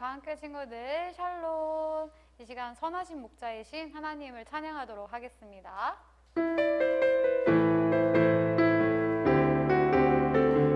다한교 친구들 샬롬. 이 시간 선하신 목자이신 하나님을 찬양하도록 하겠습니다.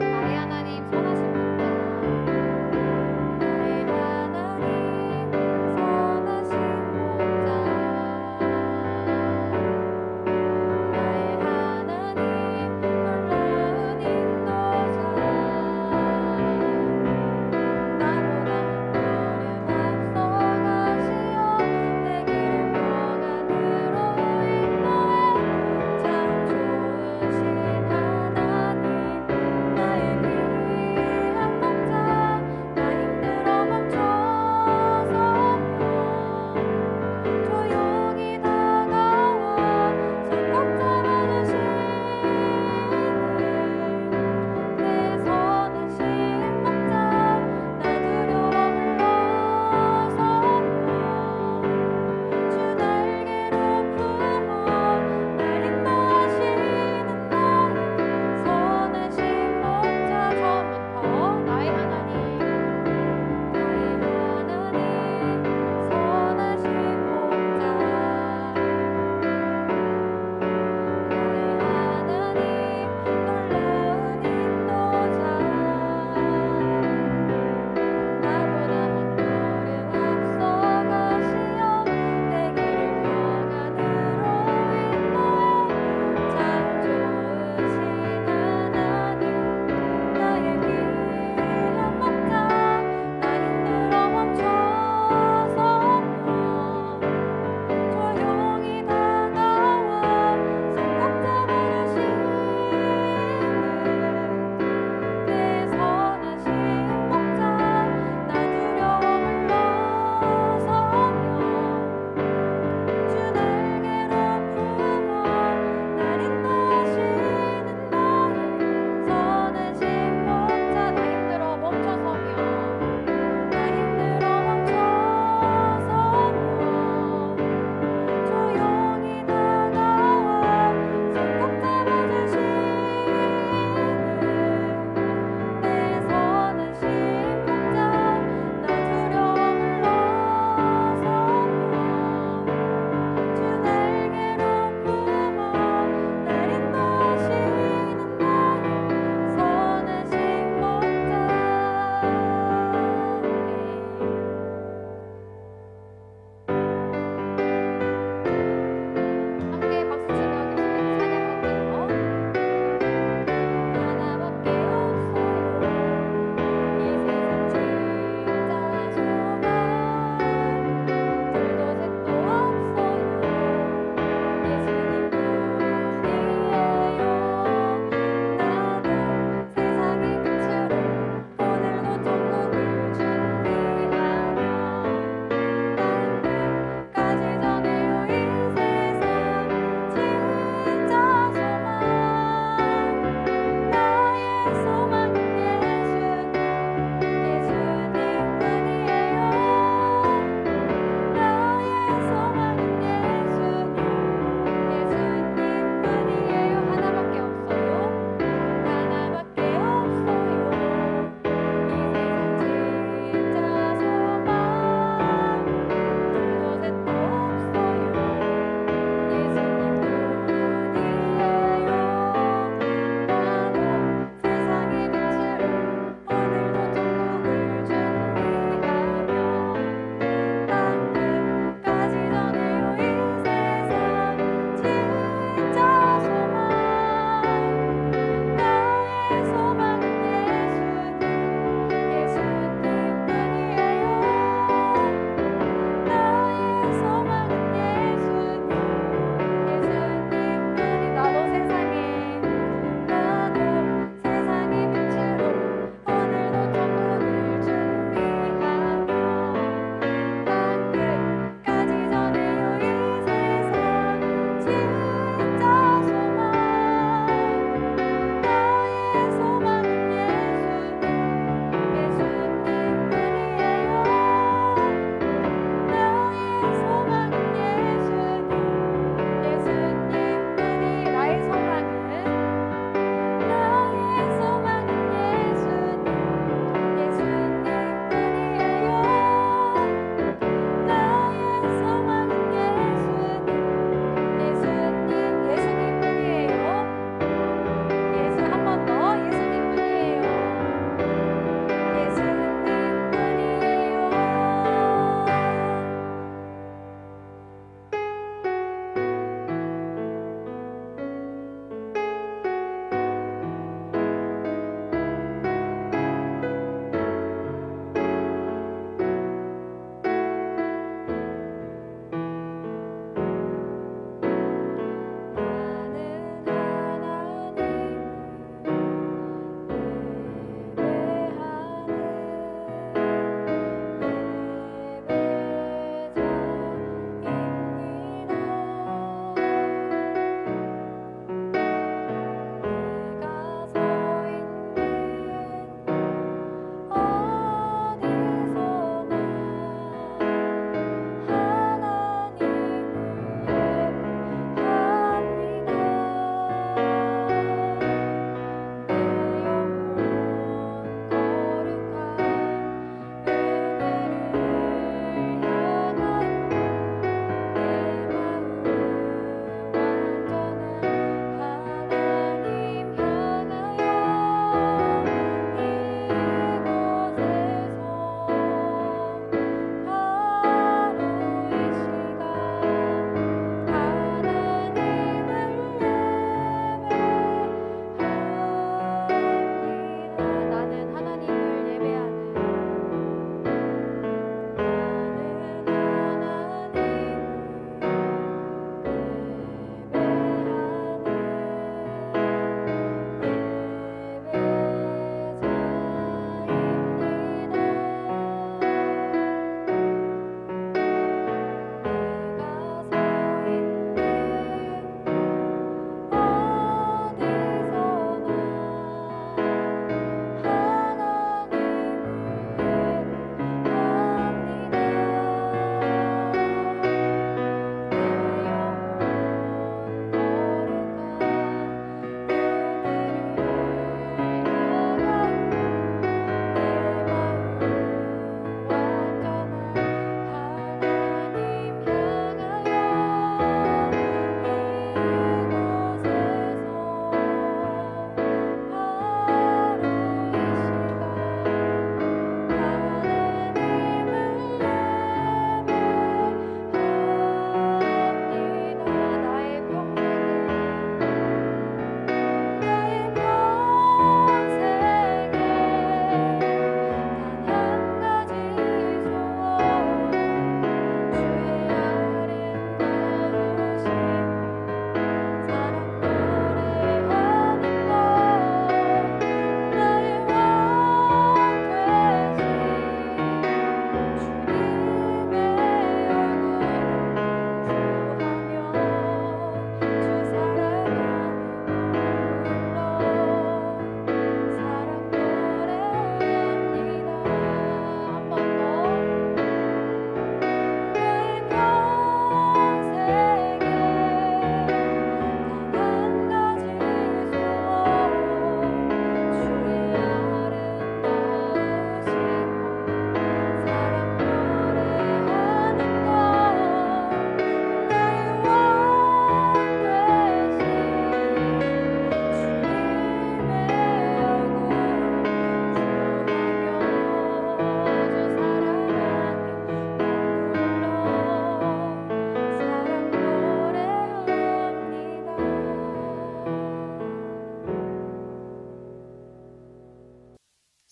나의 하나님 선하신 목자, 나의 하나님 선하신 목자, 나의 하나님 놀라운 인도자, 나보다 한 걸음 앞서가시어 내 길을 평안으로 인도해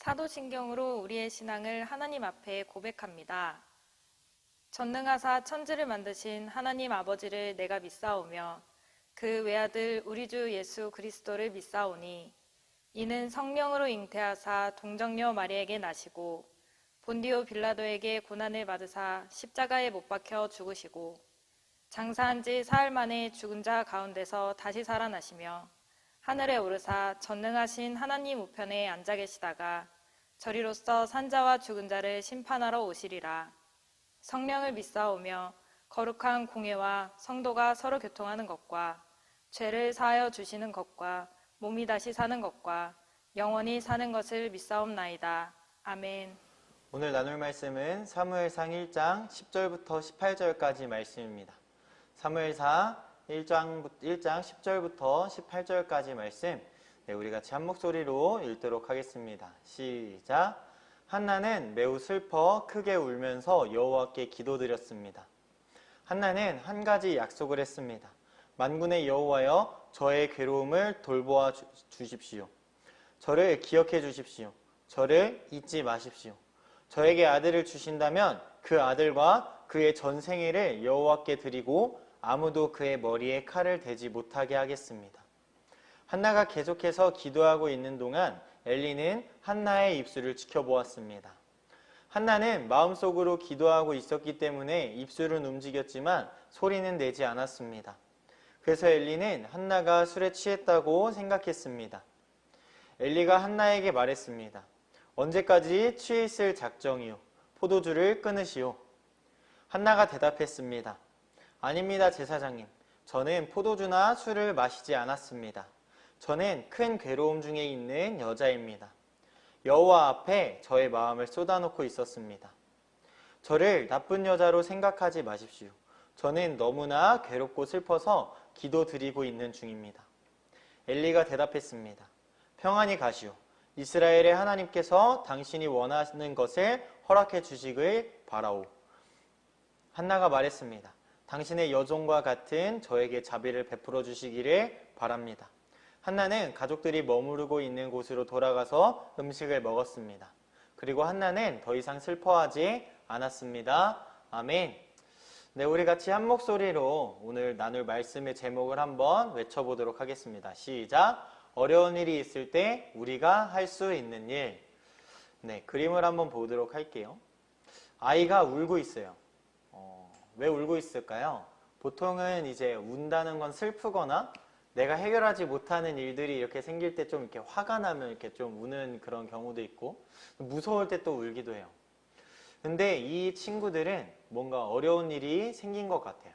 사도신경으로 우리의 신앙을 하나님 앞에 고백합니다. 전능하사 천지를 만드신 하나님 아버지를 내가 믿사오며 그 외아들 우리 주 예수 그리스도를 믿사오니 이는 성령으로 잉태하사 동정녀 마리에게 나시고 본디오 빌라도에게 고난을 받으사 십자가에 못 박혀 죽으시고 장사한 지 사흘 만에 죽은 자 가운데서 다시 살아나시며 하늘에 오르사 전능하신 하나님 우편에 앉아 계시다가 저리로서 산자와 죽은 자를 심판하러 오시리라. 성령을 믿사오며 거룩한 공예와 성도가 서로 교통하는 것과 죄를 사하여 주시는 것과 몸이 다시 사는 것과 영원히 사는 것을 믿사옵나이다. 아멘. 오늘 나눌 말씀은 사무엘상 1장 10절부터 18절까지 말씀입니다. 사무엘상 1장 10절부터 18절까지 말씀, 우리 같이 한 목소리로 읽도록 하겠습니다. 시작! 한나는 매우 슬퍼 크게 울면서 여호와께 기도드렸습니다. 한나는 한 가지 약속을 했습니다. 만군의 여호와여, 저의 괴로움을 돌보아 주십시오. 저를 기억해 주십시오. 저를 잊지 마십시오. 저에게 아들을 주신다면 그 아들과 그의 전생애를 여호와께 드리고 아무도 그의 머리에 칼을 대지 못하게 하겠습니다. 한나가 계속해서 기도하고 있는 동안 엘리는 한나의 입술을 지켜보았습니다. 한나는 마음속으로 기도하고 있었기 때문에 입술은 움직였지만 소리는 내지 않았습니다. 그래서 엘리는 한나가 술에 취했다고 생각했습니다. 엘리가 한나에게 말했습니다. 언제까지 취해 있을 작정이요? 포도주를 끊으시오. 한나가 대답했습니다. 아닙니다, 제사장님. 저는 포도주나 술을 마시지 않았습니다. 저는 큰 괴로움 중에 있는 여자입니다. 여호와 앞에 저의 마음을 쏟아놓고 있었습니다. 저를 나쁜 여자로 생각하지 마십시오. 저는 너무나 괴롭고 슬퍼서 기도드리고 있는 중입니다. 엘리가 대답했습니다. 평안히 가시오. 이스라엘의 하나님께서 당신이 원하는 것을 허락해 주시길 바라오. 한나가 말했습니다. 당신의 여종과 같은 저에게 자비를 베풀어 주시기를 바랍니다. 한나는 가족들이 머무르고 있는 곳으로 돌아가서 음식을 먹었습니다. 그리고 한나는 더 이상 슬퍼하지 않았습니다. 아멘. 네, 우리 같이 한 목소리로 오늘 나눌 말씀의 제목을 한번 외쳐보도록 하겠습니다. 시작! 어려운 일이 있을 때 우리가 할 수 있는 일. 네, 그림을 한번 보도록 할게요. 아이가 울고 있어요. 왜 울고 있을까요? 보통은 이제 운다는 건 슬프거나 내가 해결하지 못하는 일들이 이렇게 생길 때 좀 이렇게 화가 나면 이렇게 좀 우는 그런 경우도 있고 무서울 때 또 울기도 해요. 근데 이 친구들은 뭔가 어려운 일이 생긴 것 같아요.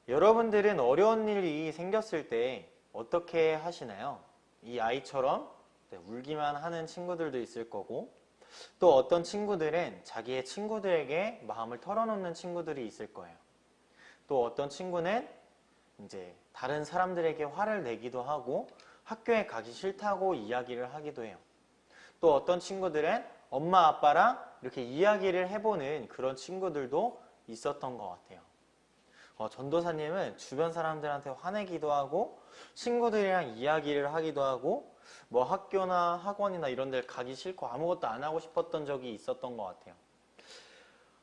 여러분들은 어려운 일이 생겼을 때 어떻게 하시나요? 이 아이처럼 울기만 하는 친구들도 있을 거고 또 어떤 친구들은 자기의 친구들에게 마음을 털어놓는 친구들이 있을 거예요. 또 어떤 친구는 이제 다른 사람들에게 화를 내기도 하고 학교에 가기 싫다고 이야기를 하기도 해요. 또 어떤 친구들은 엄마 아빠랑 이렇게 이야기를 해보는 그런 친구들도 있었던 것 같아요. 전도사님은 주변 사람들한테 화내기도 하고 친구들이랑 이야기를 하기도 하고 뭐 학교나 학원이나 이런 데 가기 싫고 아무것도 안 하고 싶었던 적이 있었던 것 같아요.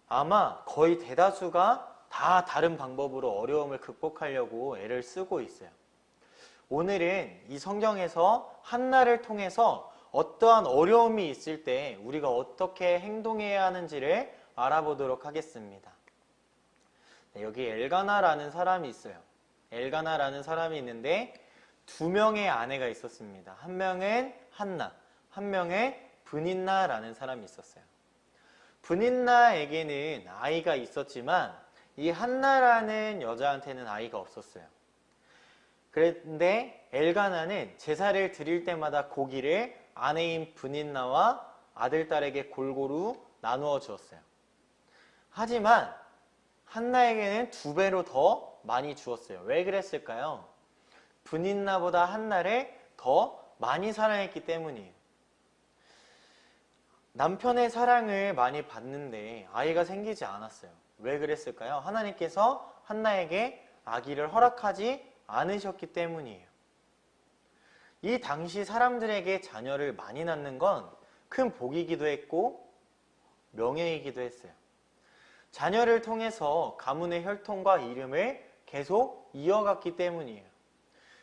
아마 거의 대다수가 다 다른 방법으로 어려움을 극복하려고 애를 쓰고 있어요. 오늘은 이 성경에서 한나를 통해서 어떠한 어려움이 있을 때 우리가 어떻게 행동해야 하는지를 알아보도록 하겠습니다. 여기 엘가나라는 사람이 있어요. 엘가나라는 사람이 있는데 두 명의 아내가 있었습니다. 한 명은 한나, 한 명은 브닌나라는 사람이 있었어요. 브닌나에게는 아이가 있었지만 이 한나라는 여자한테는 아이가 없었어요. 그런데 엘가나는 제사를 드릴 때마다 고기를 아내인 브닌나와 아들딸에게 골고루 나누어 주었어요. 하지만 한나에게는 2배로 더 많이 주었어요. 왜 그랬을까요? 브닌나보다 한나를 더 많이 사랑했기 때문이에요. 남편의 사랑을 많이 받는데 아이가 생기지 않았어요. 왜 그랬을까요? 하나님께서 한나에게 아기를 허락하지 않으셨기 때문이에요. 이 당시 사람들에게 자녀를 많이 낳는 건 큰 복이기도 했고 명예이기도 했어요. 자녀를 통해서 가문의 혈통과 이름을 계속 이어갔기 때문이에요.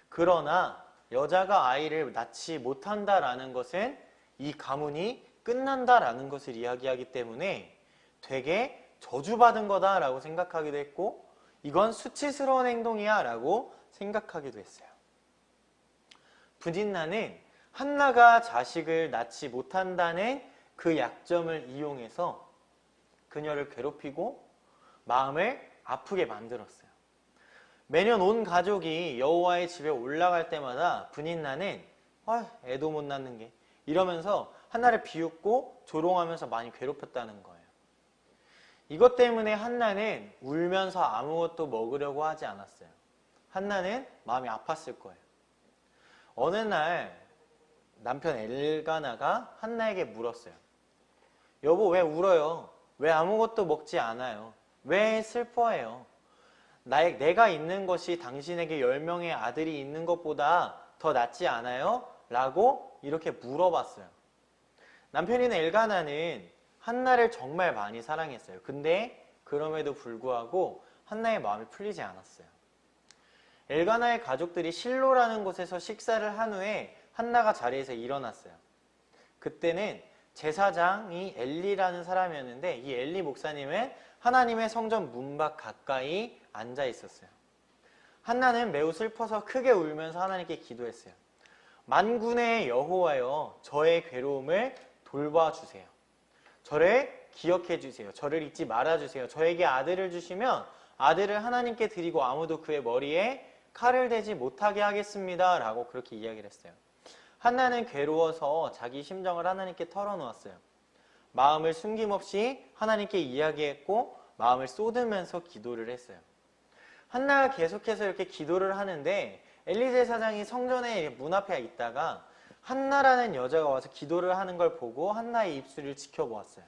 그러나 여자가 아이를 낳지 못한다라는 것은 이 가문이 끝난다라는 것을 이야기하기 때문에 되게 저주받은 거다라고 생각하기도 했고 이건 수치스러운 행동이야 라고 생각하기도 했어요. 분인나는 한나가 자식을 낳지 못한다는 그 약점을 이용해서 그녀를 괴롭히고 마음을 아프게 만들었어요. 매년 온 가족이 여호와의 집에 올라갈 때마다 분인나는 애도 못 낳는 게 이러면서 한나를 비웃고 조롱하면서 많이 괴롭혔다는 거예요. 이것 때문에 한나는 울면서 아무것도 먹으려고 하지 않았어요. 한나는 마음이 아팠을 거예요. 어느 날 남편 엘가나가 한나에게 물었어요. 여보, 왜 울어요? 왜 아무것도 먹지 않아요? 왜 슬퍼해요? 내가 있는 것이 당신에게 10명의 아들이 있는 것보다 더 낫지 않아요? 라고 이렇게 물어봤어요. 남편인 엘가나는 한나를 정말 많이 사랑했어요. 근데 그럼에도 불구하고 한나의 마음이 풀리지 않았어요. 엘가나의 가족들이 실로라는 곳에서 식사를 한 후에 한나가 자리에서 일어났어요. 그때는 제사장이 엘리라는 사람이었는데 이 엘리 목사님은 하나님의 성전 문 밖 가까이 앉아 있었어요. 한나는 매우 슬퍼서 크게 울면서 하나님께 기도했어요. 만군의 여호와여, 저의 괴로움을 돌봐주세요. 저를 기억해 주세요. 저를 잊지 말아주세요. 저에게 아들을 주시면 아들을 하나님께 드리고 아무도 그의 머리에 칼을 대지 못하게 하겠습니다. 라고 그렇게 이야기를 했어요. 한나는 괴로워서 자기 심정을 하나님께 털어놓았어요. 마음을 숨김없이 하나님께 이야기했고 마음을 쏟으면서 기도를 했어요. 한나가 계속해서 이렇게 기도를 하는데 엘리 제사장이 성전의 문 앞에 있다가 한나라는 여자가 와서 기도를 하는 걸 보고 한나의 입술을 지켜보았어요.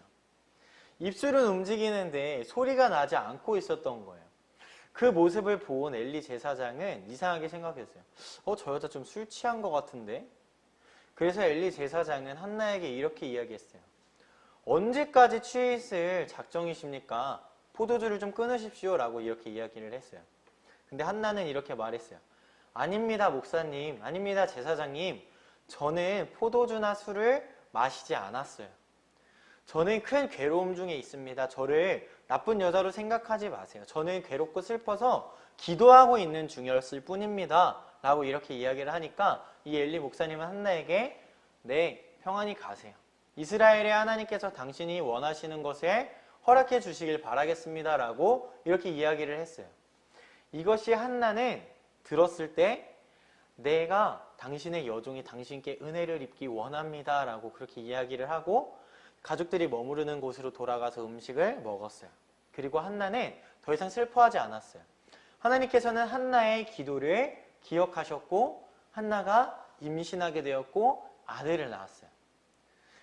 입술은 움직이는데 소리가 나지 않고 있었던 거예요. 그 모습을 본 엘리 제사장은 이상하게 생각했어요. 저 여자 좀 술 취한 것 같은데? 그래서 엘리 제사장은 한나에게 이렇게 이야기했어요. 언제까지 취해 있을 작정이십니까? 포도주를 좀 끊으십시오 라고 이렇게 이야기를 했어요. 근데 한나는 이렇게 말했어요. 아닙니다 목사님, 아닙니다 제사장님, 저는 포도주나 술을 마시지 않았어요. 저는 큰 괴로움 중에 있습니다. 저를 나쁜 여자로 생각하지 마세요. 저는 괴롭고 슬퍼서 기도하고 있는 중이었을 뿐입니다. 라고 이렇게 이야기를 하니까 이 엘리 목사님은 한나에게 네, 평안히 가세요. 이스라엘의 하나님께서 당신이 원하시는 것을 허락해 주시길 바라겠습니다. 라고 이렇게 이야기를 했어요. 이것이 한나는 들었을 때 내가 당신의 여종이 당신께 은혜를 입기 원합니다. 라고 그렇게 이야기를 하고 가족들이 머무르는 곳으로 돌아가서 음식을 먹었어요. 그리고 한나는 더 이상 슬퍼하지 않았어요. 하나님께서는 한나의 기도를 기억하셨고 한나가 임신하게 되었고 아들을 낳았어요.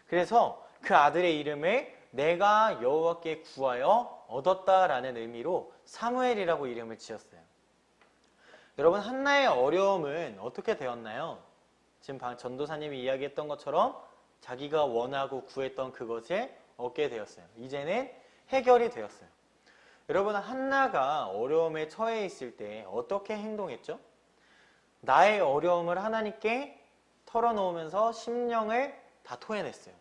그래서 그 아들의 이름을 내가 여호와께 구하여 얻었다라는 의미로 사무엘이라고 이름을 지었어요. 여러분, 한나의 어려움은 어떻게 되었나요? 지금 전도사님이 이야기했던 것처럼 자기가 원하고 구했던 그것을 얻게 되었어요. 이제는 해결이 되었어요. 여러분, 한나가 어려움에 처해 있을 때 어떻게 행동했죠? 나의 어려움을 하나님께 털어놓으면서 심령을 다 토해냈어요.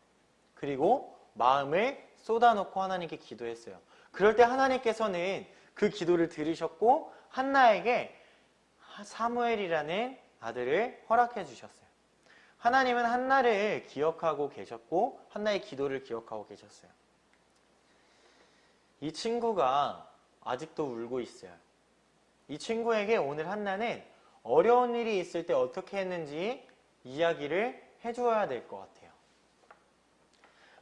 그리고 마음을 쏟아놓고 하나님께 기도했어요. 그럴 때 하나님께서는 그 기도를 들으셨고 한나에게 사무엘이라는 아들을 허락해 주셨어요. 하나님은 한나를 기억하고 계셨고 한나의 기도를 기억하고 계셨어요. 이 친구가 아직도 울고 있어요. 이 친구에게 오늘 한나는 어려운 일이 있을 때 어떻게 했는지 이야기를 해주어야 될 것 같아요.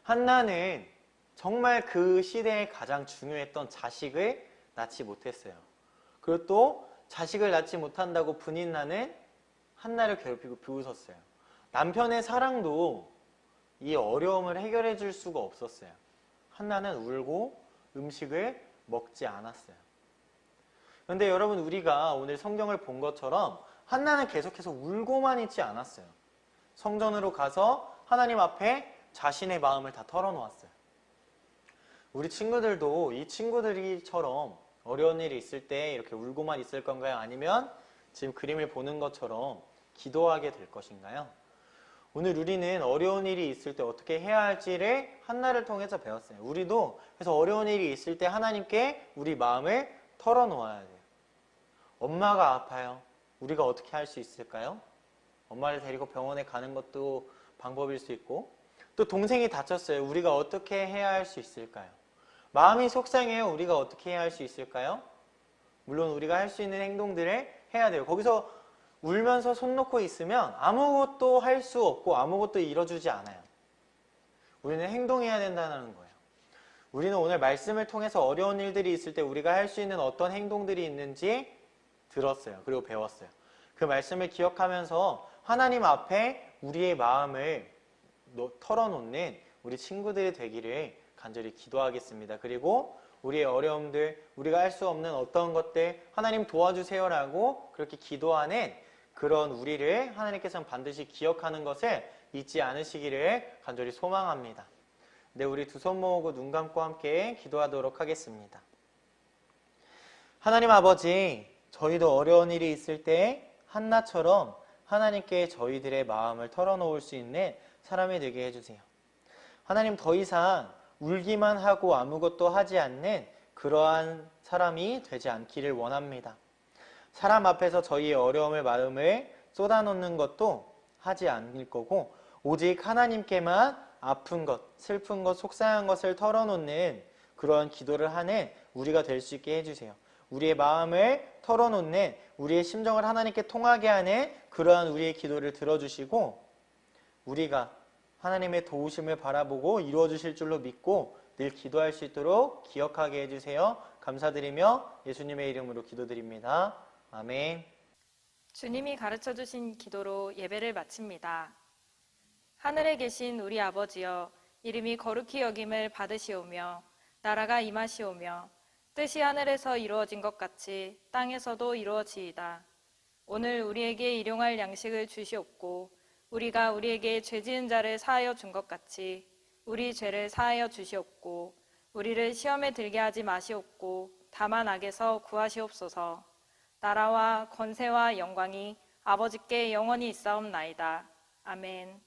한나는 정말 그 시대에 가장 중요했던 자식을 낳지 못했어요. 그리고 또 자식을 낳지 못한다고 분인나는 한나를 괴롭히고 비웃었어요. 남편의 사랑도 이 어려움을 해결해 줄 수가 없었어요. 한나는 울고 음식을 먹지 않았어요. 그런데 여러분, 우리가 오늘 성경을 본 것처럼 한나는 계속해서 울고만 있지 않았어요. 성전으로 가서 하나님 앞에 자신의 마음을 다 털어놓았어요. 우리 친구들도 이 친구들이처럼 어려운 일이 있을 때 이렇게 울고만 있을 건가요? 아니면 지금 그림을 보는 것처럼 기도하게 될 것인가요? 오늘 우리는 어려운 일이 있을 때 어떻게 해야 할지를 한나를 통해서 배웠어요. 우리도 그래서 어려운 일이 있을 때 하나님께 우리 마음을 털어놓아야 돼요. 엄마가 아파요. 우리가 어떻게 할 수 있을까요? 엄마를 데리고 병원에 가는 것도 방법일 수 있고, 또 동생이 다쳤어요. 우리가 어떻게 해야 할 수 있을까요? 마음이 속상해요. 우리가 어떻게 해야 할 수 있을까요? 물론 우리가 할 수 있는 행동들을 해야 돼요. 거기서 울면서 손 놓고 있으면 아무것도 할 수 없고 아무것도 이뤄주지 않아요. 우리는 행동해야 된다는 거예요. 우리는 오늘 말씀을 통해서 어려운 일들이 있을 때 우리가 할 수 있는 어떤 행동들이 있는지 들었어요. 그리고 배웠어요. 그 말씀을 기억하면서 하나님 앞에 우리의 마음을 털어놓는 우리 친구들이 되기를 간절히 기도하겠습니다. 그리고 우리의 어려움들, 우리가 할 수 없는 어떤 것들 하나님 도와주세요라고 그렇게 기도하는 그런 우리를 하나님께서는 반드시 기억하는 것을 잊지 않으시기를 간절히 소망합니다. 네, 우리 두 손 모으고 눈 감고 함께 기도하도록 하겠습니다. 하나님 아버지, 저희도 어려운 일이 있을 때 한나처럼 하나님께 저희들의 마음을 털어놓을 수 있는 사람이 되게 해주세요. 하나님, 더 이상 울기만 하고 아무것도 하지 않는 그러한 사람이 되지 않기를 원합니다. 사람 앞에서 저희의 어려움을 마음을 쏟아놓는 것도 하지 않을 거고 오직 하나님께만 아픈 것, 슬픈 것, 속상한 것을 털어놓는 그러한 기도를 하는 우리가 될 수 있게 해주세요. 우리의 마음을 털어놓는 우리의 심정을 하나님께 통하게 하는 그러한 우리의 기도를 들어주시고 우리가 하나님의 도우심을 바라보고 이루어 주실 줄로 믿고 늘 기도할 수 있도록 기억하게 해주세요. 감사드리며 예수님의 이름으로 기도드립니다. 아멘. 주님이 가르쳐 주신 기도로 예배를 마칩니다. 하늘에 계신 우리 아버지여, 이름이 거룩히 여김을 받으시오며 나라가 임하시오며 뜻이 하늘에서 이루어진 것 같이 땅에서도 이루어지이다. 오늘 우리에게 일용할 양식을 주시옵고 우리가 우리에게 죄 지은 자를 사하여 준 것 같이 우리 죄를 사하여 주시옵고 우리를 시험에 들게 하지 마시옵고 다만 악에서 구하시옵소서. 나라와 권세와 영광이 아버지께 영원히 있사옵나이다. 아멘.